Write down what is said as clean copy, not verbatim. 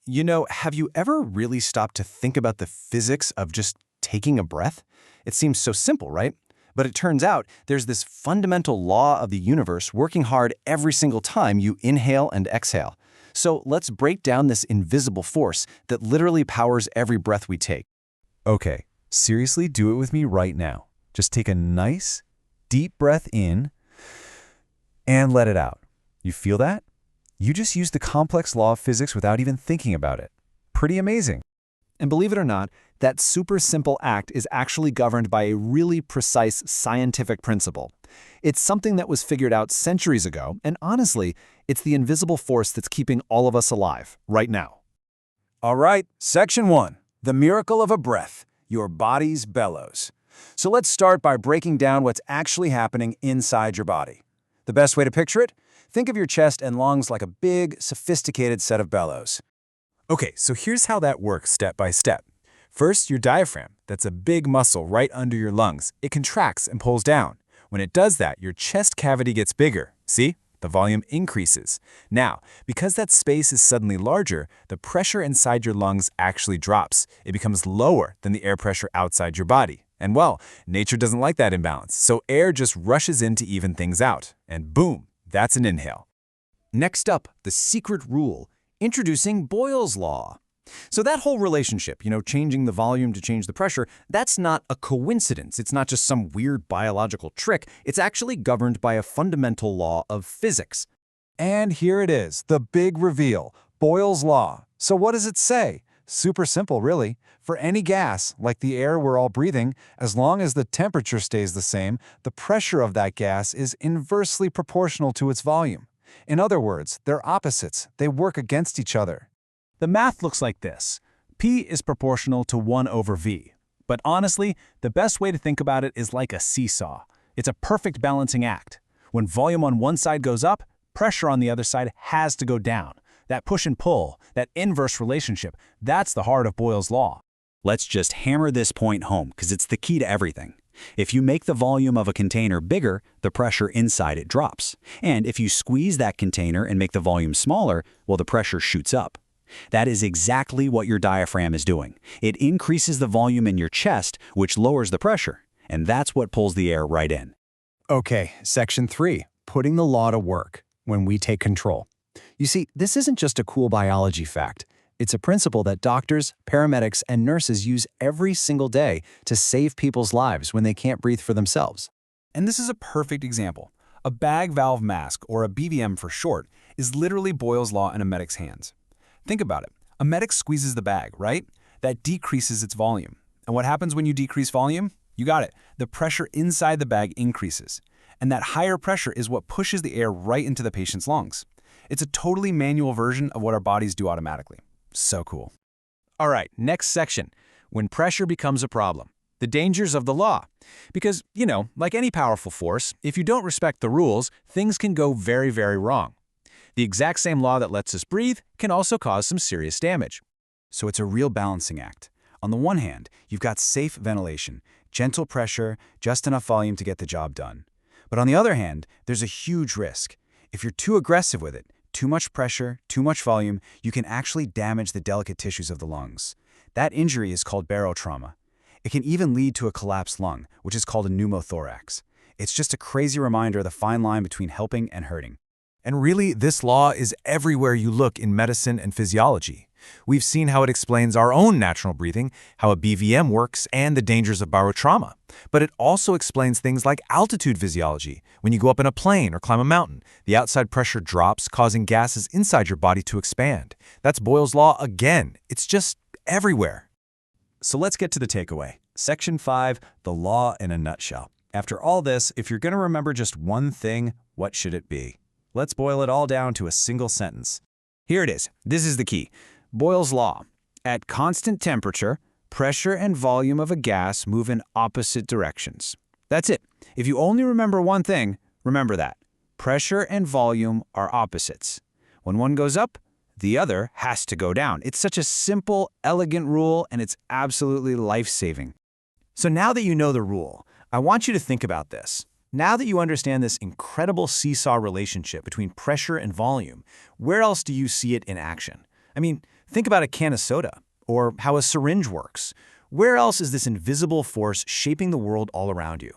Have you ever really stopped to think about the physics of just taking a breath? It seems so simple, right? But it turns out there's this fundamental law of the universe working hard every single time you inhale and exhale. So let's break down this invisible force that literally powers every breath we take. Okay, seriously, do it with me right now. Just take a nice, deep breath in and let it out. You feel that? You just used the complex law of physics without even thinking about it. Pretty amazing. And believe it or not, that super simple act is actually governed by a really precise scientific principle. It's something that was figured out centuries ago, and honestly, it's the invisible force that's keeping all of us alive right now. All right, Section 1, the miracle of a breath, your body's bellows. So let's start by breaking down what's actually happening inside your body. The best way to picture it? Think of your chest and lungs like a big, sophisticated set of bellows. Okay, so here's how that works step by step. First, your diaphragm, that's a big muscle right under your lungs. It contracts and pulls down. When it does that, your chest cavity gets bigger. See? The volume increases. Now, because that space is suddenly larger, the pressure inside your lungs actually drops. It becomes lower than the air pressure outside your body. And well, nature doesn't like that imbalance, so air just rushes in to even things out. And boom, that's an inhale. Next up, the secret rule, introducing Boyle's law. So that whole relationship, changing the volume to change the pressure, that's not a coincidence. It's not just some weird biological trick. It's actually governed by a fundamental law of physics. And here it is, the big reveal, Boyle's law. So what does it say? Super simple, really. For any gas, like the air we're all breathing, as long as the temperature stays the same, the pressure of that gas is inversely proportional to its volume. In other words, they're opposites. They work against each other. The math looks like this. P is proportional to 1 over V. But honestly, the best way to think about it is like a seesaw. It's a perfect balancing act. When volume on one side goes up, pressure on the other side has to go down. That push and pull, that inverse relationship, that's the heart of Boyle's law. Let's just hammer this point home because it's the key to everything. If you make the volume of a container bigger, the pressure inside it drops. And if you squeeze that container and make the volume smaller, well, the pressure shoots up. That is exactly what your diaphragm is doing. It increases the volume in your chest, which lowers the pressure. And that's what pulls the air right in. Okay, Section 3, putting the law to work when we take control. You see, this isn't just a cool biology fact. It's a principle that doctors, paramedics, and nurses use every single day to save people's lives when they can't breathe for themselves. And this is a perfect example. A bag valve mask, or a BVM for short, is literally Boyle's law in a medic's hands. Think about it. A medic squeezes the bag, right? That decreases its volume. And what happens when you decrease volume? You got it. The pressure inside the bag increases. And that higher pressure is what pushes the air right into the patient's lungs. It's a totally manual version of what our bodies do automatically. So cool. All right, next section, when pressure becomes a problem. The dangers of the law. Because, like any powerful force, if you don't respect the rules, things can go very, very wrong. The exact same law that lets us breathe can also cause some serious damage. So it's a real balancing act. On the one hand, you've got safe ventilation, gentle pressure, just enough volume to get the job done. But on the other hand, there's a huge risk. If you're too aggressive with it, too much pressure, too much volume, you can actually damage the delicate tissues of the lungs. That injury is called barotrauma. It can even lead to a collapsed lung, which is called a pneumothorax. It's just a crazy reminder of the fine line between helping and hurting. And really, this law is everywhere you look in medicine and physiology. We've seen how it explains our own natural breathing, how a BVM works, and the dangers of barotrauma. But it also explains things like altitude physiology. When you go up in a plane or climb a mountain, the outside pressure drops, causing gases inside your body to expand. That's Boyle's law again. It's just everywhere. So let's get to the takeaway. Section 5, the law in a nutshell. After all this, if you're going to remember just one thing, what should it be? Let's boil it all down to a single sentence. Here it is. This is the key. Boyle's law. At constant temperature, pressure and volume of a gas move in opposite directions. That's it. If you only remember one thing, remember that. Pressure and volume are opposites. When one goes up, the other has to go down. It's such a simple, elegant rule, and it's absolutely life-saving. So now that you know the rule, I want you to think about this. Now that you understand this incredible seesaw relationship between pressure and volume, where else do you see it in action? I mean, Think about a can of soda, or how a syringe works. Where else is this invisible force shaping the world all around you?